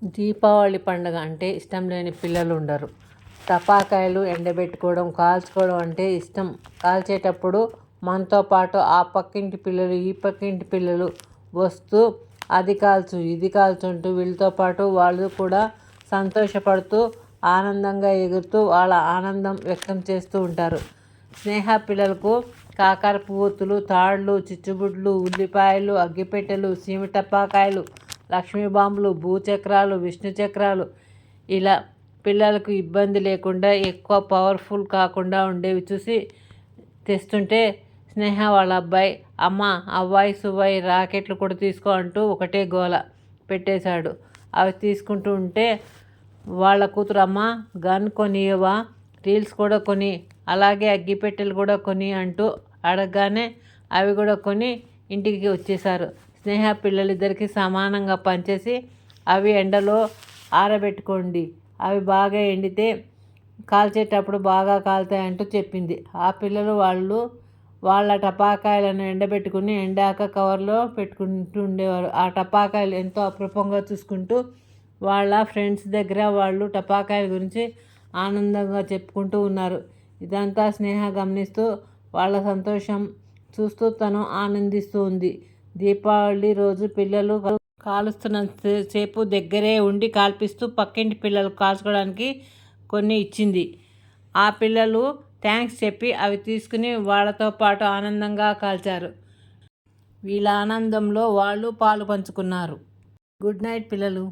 దీపావళి పండుగ అంటే ఇష్టం లేని పిల్లలు ఉండరు. టపాకాయలు ఎండబెట్టుకోవడం, కాల్చుకోవడం అంటే ఇష్టం. కాల్చేటప్పుడు మనతో పాటు ఆ పక్కింటి పిల్లలు, ఈ పక్కింటి పిల్లలు వస్తూ అది కాల్చు, ఇది కాల్చు అంటూ వీళ్ళతో పాటు వాళ్ళు కూడా సంతోషపడుతూ ఆనందంగా ఎగురుతూ వాళ్ళ ఆనందం వ్యక్తం చేస్తూ ఉంటారు. స్నేహ పిల్లలకు కాకర పువ్వొత్తులు, తాళ్ళు, చిచ్చుబుడ్లు, ఉల్లిపాయలు, అగ్గిపెట్టెలు, సీమ టపాకాయలు, లక్ష్మీ బాంబులు, భూచక్రాలు, విష్ణు చక్రాలు ఇలా పిల్లలకు ఇబ్బంది లేకుండా ఎక్కువ పవర్ఫుల్ కాకుండా ఉండేవి చూసి తెస్తుంటే స్నేహ వాళ్ళ అబ్బాయి, అమ్మ అవ్వాయి సువ్వాయి రాకెట్లు కూడా తీసుకో అంటూ ఒకటే గోల పెట్టేశాడు. అవి తీసుకుంటూ ఉంటే వాళ్ళ కూతురు, అమ్మ గన్ కొనియవా, రీల్స్ కూడా కొని, అలాగే అగ్గిపెట్టెలు కూడా కొని అంటూ అడగగానే అవి కూడా కొని ఇంటికి వచ్చేసారు. స్నేహ పిల్లలిద్దరికీ సమానంగా పంచేసి అవి ఎండలో ఆరబెట్టుకోండి, అవి బాగా ఎండితే కాల్చేటప్పుడు బాగా కాలుతాయంటూ చెప్పింది. ఆ పిల్లలు వాళ్ళ టపాకాయలను ఎండబెట్టుకుని ఎండాక కవర్లో పెట్టుకుంటూ ఉండేవారు. ఆ టపాకాయలు ఎంతో అపురూపంగా చూసుకుంటూ వాళ్ళ ఫ్రెండ్స్ దగ్గర వాళ్ళు టపాకాయల గురించి ఆనందంగా చెప్పుకుంటూ ఉన్నారు. ఇదంతా స్నేహ గమనిస్తూ వాళ్ళ సంతోషం చూస్తూ తను ఆనందిస్తూ ఉంది. దీపావళి రోజు పిల్లలు కాలుస్తున్నంత సేపు దగ్గరే ఉండి కాల్పిస్తూ పక్కింటి పిల్లలు కాల్చుకోవడానికి కొన్ని ఇచ్చింది. ఆ పిల్లలు థ్యాంక్స్ చెప్పి అవి తీసుకుని వాళ్ళతో పాటు ఆనందంగా కాల్చారు. వీళ్ళ ఆనందంలో వాళ్ళు పాలు పంచుకున్నారు. గుడ్ నైట్ పిల్లలు.